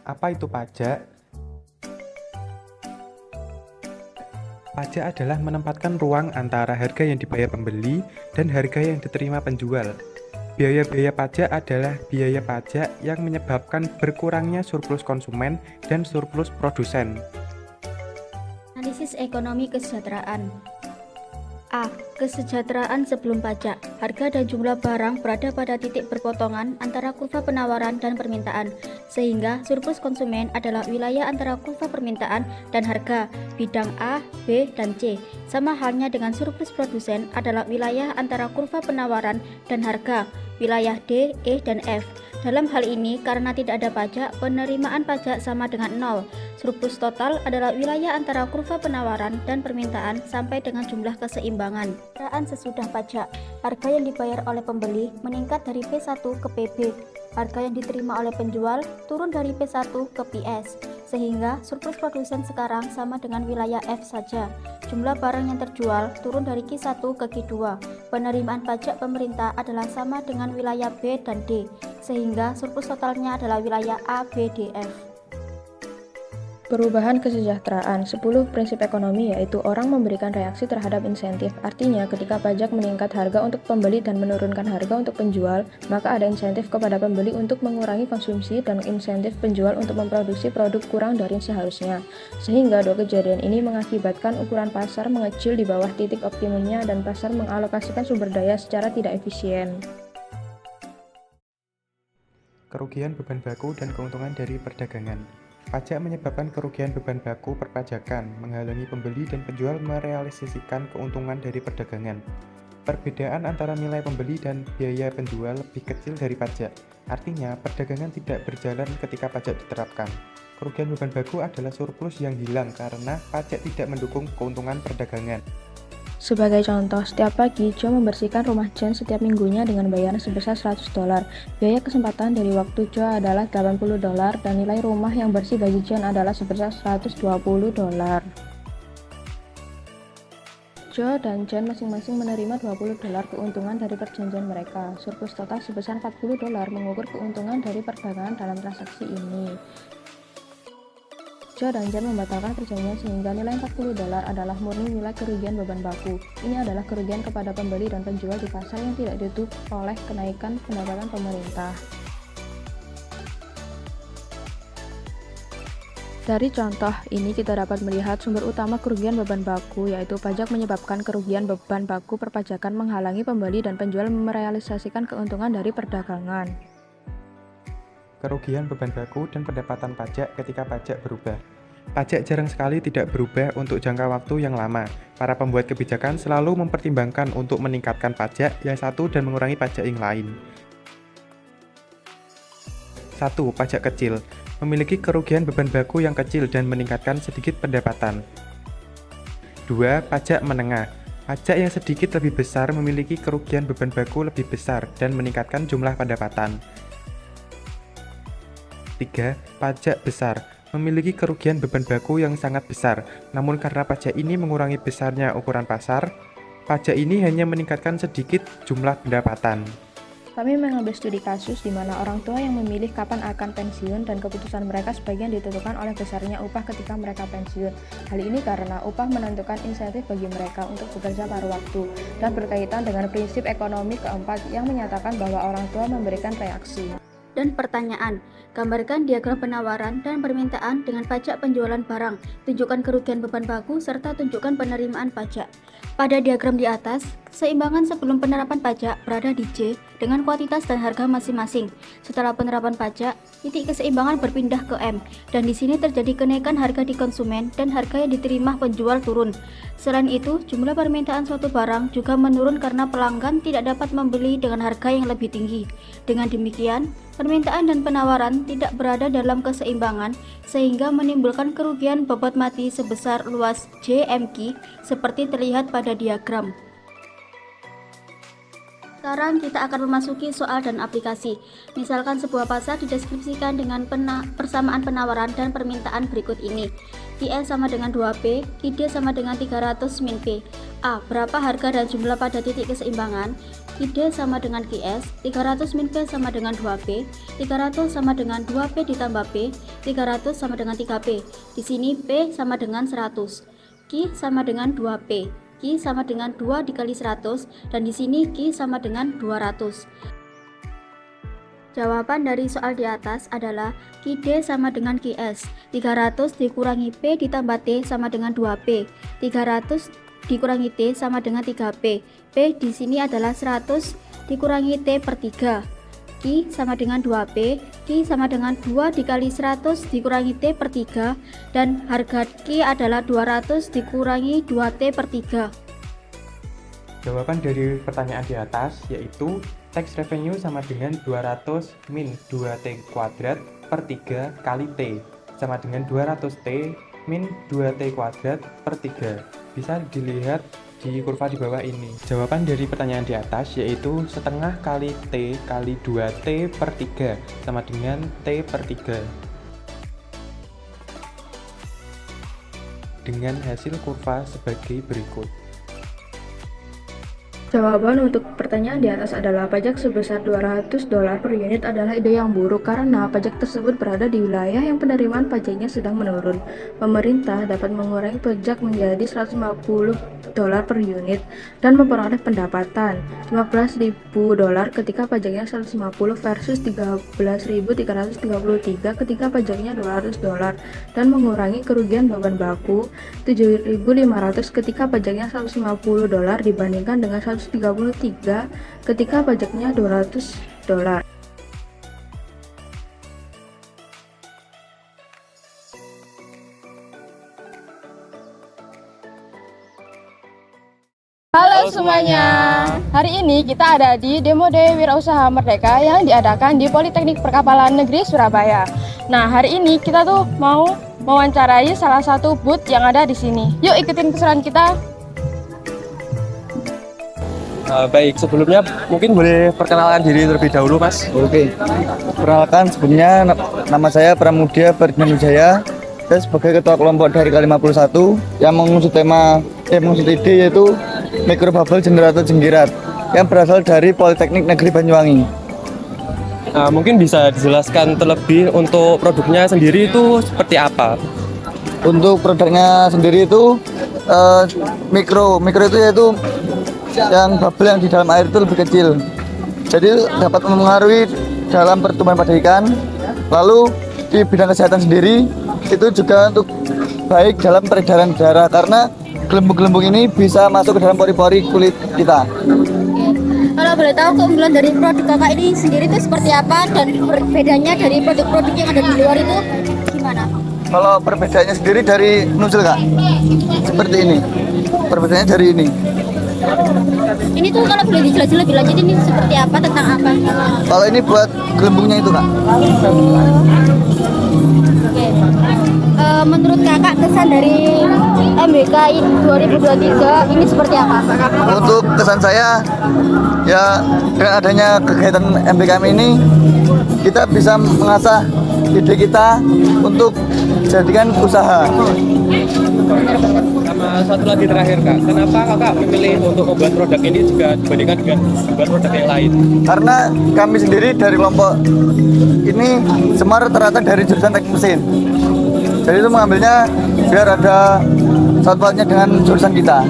Apa itu pajak? Pajak adalah menempatkan ruang antara harga yang dibayar pembeli dan harga yang diterima penjual. Biaya-biaya pajak adalah biaya pajak yang menyebabkan berkurangnya surplus konsumen dan surplus produsen. Analisis ekonomi kesejahteraan. A. Kesejahteraan sebelum pajak. Harga dan jumlah barang berada pada titik berpotongan antara kurva penawaran dan permintaan, sehingga surplus konsumen adalah wilayah antara kurva permintaan dan harga, bidang A, B, dan C. Sama halnya dengan surplus produsen adalah wilayah antara kurva penawaran dan harga, wilayah D, E, dan F. Dalam hal ini, karena tidak ada pajak, penerimaan pajak sama dengan 0. Surplus total adalah wilayah antara kurva penawaran dan permintaan sampai dengan jumlah keseimbangan. Perkiraan sesudah pajak. Harga yang dibayar oleh pembeli meningkat dari P1 ke PB. Harga yang diterima oleh penjual turun dari P1 ke PS, sehingga surplus produsen sekarang sama dengan wilayah F saja. Jumlah barang yang terjual turun dari Q1 ke Q2. Penerimaan pajak pemerintah adalah sama dengan wilayah B dan D, sehingga surplus totalnya adalah wilayah A, B, D, F. Perubahan kesejahteraan. 10 prinsip ekonomi yaitu orang memberikan reaksi terhadap insentif. Artinya, ketika pajak meningkat harga untuk pembeli dan menurunkan harga untuk penjual, maka ada insentif kepada pembeli untuk mengurangi konsumsi dan insentif penjual untuk memproduksi produk kurang dari seharusnya. Sehingga dua kejadian ini mengakibatkan ukuran pasar mengecil di bawah titik optimumnya dan pasar mengalokasikan sumber daya secara tidak efisien. Kerugian beban baku dan keuntungan dari perdagangan. Pajak menyebabkan kerugian beban baku perpajakan, menghalangi pembeli dan penjual merealisasikan keuntungan dari perdagangan. Perbedaan antara nilai pembeli dan biaya penjual lebih kecil dari pajak. Artinya, perdagangan tidak berjalan ketika pajak diterapkan. Kerugian beban baku adalah surplus yang hilang karena pajak tidak mendukung keuntungan perdagangan. Sebagai contoh, setiap pagi Joe membersihkan rumah Jen setiap minggunya dengan bayaran sebesar $100. Biaya kesempatan dari waktu Joe adalah $80 dan nilai rumah yang bersih bagi Jen adalah sebesar $120. Joe dan Jen masing-masing menerima $20 keuntungan dari perjanjian mereka. Surplus total sebesar $40 mengukur keuntungan dari perdagangan dalam transaksi ini. Joe dan Jen membatalkan perjanjian sehingga nilai $40 adalah murni nilai kerugian beban baku. Ini adalah kerugian kepada pembeli dan penjual di pasar yang tidak ditutup oleh kenaikan pendapatan pemerintah. Dari contoh ini kita dapat melihat sumber utama kerugian beban baku, yaitu pajak menyebabkan kerugian beban baku perpajakan menghalangi pembeli dan penjual merealisasikan keuntungan dari perdagangan. Kerugian beban baku dan pendapatan pajak ketika pajak berubah. Pajak jarang sekali tidak berubah untuk jangka waktu yang lama. Para pembuat kebijakan selalu mempertimbangkan untuk meningkatkan pajak yang satu dan mengurangi pajak yang lain. 1. Pajak kecil. Memiliki kerugian beban baku yang kecil dan meningkatkan sedikit pendapatan. 2. Pajak menengah. Pajak yang sedikit lebih besar memiliki kerugian beban baku lebih besar dan meningkatkan jumlah pendapatan. 3. Pajak besar. Memiliki kerugian beban baku yang sangat besar, namun karena pajak ini mengurangi besarnya ukuran pasar, pajak ini hanya meningkatkan sedikit jumlah pendapatan. Kami mengambil studi kasus di mana orang tua yang memilih kapan akan pensiun dan keputusan mereka sebagian ditentukan oleh besarnya upah ketika mereka pensiun. Hal ini karena upah menentukan insentif bagi mereka untuk bekerja paruh waktu dan berkaitan dengan prinsip ekonomi keempat yang menyatakan bahwa orang tua memberikan reaksi. Dan pertanyaan, gambarkan diagram penawaran dan permintaan dengan pajak penjualan barang, tunjukkan kerugian beban baku, serta tunjukkan penerimaan pajak. Pada diagram di atas, Keseimbangan sebelum penerapan pajak berada di J dengan kuantitas dan harga masing-masing. Setelah penerapan pajak, titik keseimbangan berpindah ke M, dan di sini terjadi kenaikan harga di konsumen dan harga yang diterima penjual turun. Selain itu, jumlah permintaan suatu barang juga menurun karena pelanggan tidak dapat membeli dengan harga yang lebih tinggi. Dengan demikian, permintaan dan penawaran tidak berada dalam keseimbangan sehingga menimbulkan kerugian bobot mati sebesar luas JMQ seperti terlihat pada diagram. Sekarang kita akan memasuki soal dan aplikasi. Misalkan sebuah pasar dideskripsikan dengan persamaan penawaran dan permintaan berikut ini. QS sama dengan 2P, QD sama dengan 300 min P. A. Berapa harga dan jumlah pada titik keseimbangan? QD sama dengan QS, 300 min P sama dengan 2P, 300 sama dengan 2P ditambah P, 300 sama dengan 3P. Di sini P sama dengan 100. Q sama dengan 2P. Q sama dengan 2 dikali 100, dan di sini Q sama dengan 200. Jawaban dari soal di atas adalah QD sama dengan QS, 300 dikurangi P ditambah T sama dengan 2P, 300 dikurangi T sama dengan 3P, P di sini adalah 100 dikurangi T per 3, Q sama dengan 2P, Q sama dengan 2 dikali 100 dikurangi T per 3, dan harga Q adalah 200 dikurangi 2T per 3. Jawaban dari pertanyaan di atas yaitu tax revenue sama dengan 200 min 2T kuadrat per 3 kali T sama dengan 200T min 2T kuadrat per 3. Bisa dilihat di kurva di bawah ini. Jawaban dari pertanyaan di atas yaitu setengah kali T kali 2T per 3 sama dengan T per 3. Dengan hasil kurva sebagai berikut. Jawaban untuk pertanyaan di atas adalah pajak sebesar $200 per unit adalah ide yang buruk karena pajak tersebut berada di wilayah yang penerimaan pajaknya sedang menurun. Pemerintah dapat mengurangi pajak menjadi $150 per unit dan memperoleh pendapatan $15.000 ketika pajaknya 150 versus 13.333 ketika pajaknya $200 dan mengurangi kerugian beban baku 7.500 ketika pajaknya $150 dibandingkan dengan 133 ketika pajaknya $200. Halo semuanya, hari ini kita ada di Demo Day Wirausaha Merdeka yang diadakan di Politeknik Perkapalan Negeri Surabaya. Nah, hari ini kita tuh mau mewawancarai salah satu booth yang ada di sini. Yuk ikutin keseruan kita. Baik, sebelumnya mungkin boleh perkenalkan diri terlebih dahulu, Mas. Oke, perkenalkan sebelumnya nama saya Pramudia Ferdinand Wijaya. Saya sebagai ketua kelompok dari K51 yang mengusung ide yaitu mikrobubble generator jenggirat yang berasal dari Politeknik Negeri Banyuwangi. Mungkin bisa dijelaskan terlebih untuk produknya sendiri itu seperti apa? Untuk produknya sendiri itu mikro itu yaitu yang bubble yang di dalam air itu lebih kecil, jadi dapat mempengaruhi dalam pertumbuhan pada ikan. Lalu di bidang kesehatan sendiri itu juga untuk baik dalam peredaran darah karena gelembung-gelembung ini bisa masuk ke dalam pori-pori kulit kita. Kalau boleh tahu keunggulan dari produk kakak ini sendiri itu seperti apa dan perbedaannya dari produk-produk yang ada di luar itu gimana? Kalau perbedaannya sendiri dari nozzle kak, seperti ini. Perbedaannya dari ini. Ini tuh kalau boleh dijelasin lebih lanjut ini seperti apa, tentang apa? Kalau ini buat gelembungnya itu kak. Oke. Menurut kakak kesan dari MBK 2023 ini seperti apa? Untuk kesan saya, ya dengan adanya kegiatan MBKM ini kita bisa mengasah ide kita untuk jadikan usaha. Sama satu lagi terakhir, Kak, kenapa Kakak memilih untuk membuat produk ini juga dibandingkan dengan membuat produk yang lain? Karena kami sendiri dari kelompok ini semua rata-rata dari jurusan teknik mesin. Jadi itu mengambilnya biar ada satu pautnya dengan jurusan kita.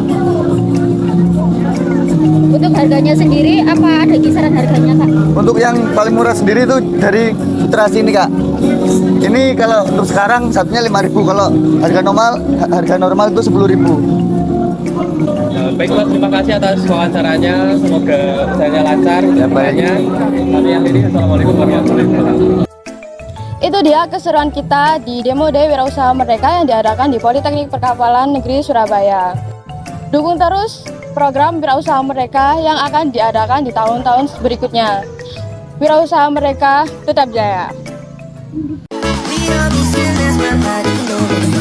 Untuk harganya sendiri apa ada kisaran harganya kak? Untuk yang paling murah sendiri itu dari Fitrasi ini kak. Ini kalau untuk sekarang satunya 5.000, kalau harga normal itu 10.000. Baiklah, terima kasih atas wawancaranya. Semoga usahanya lancar. Ya, baik. Kami akhiri. Assalamualaikum warahmatullahi wabarakatuh. Itu dia keseruan kita di Demo Day Wirausaha Merdeka yang diadakan di Politeknik Perkapalan Negeri Surabaya. Dukung terus program Wirausaha Merdeka yang akan diadakan di tahun-tahun berikutnya. Wirausaha Merdeka tetap jaya. We all be still as my body knows.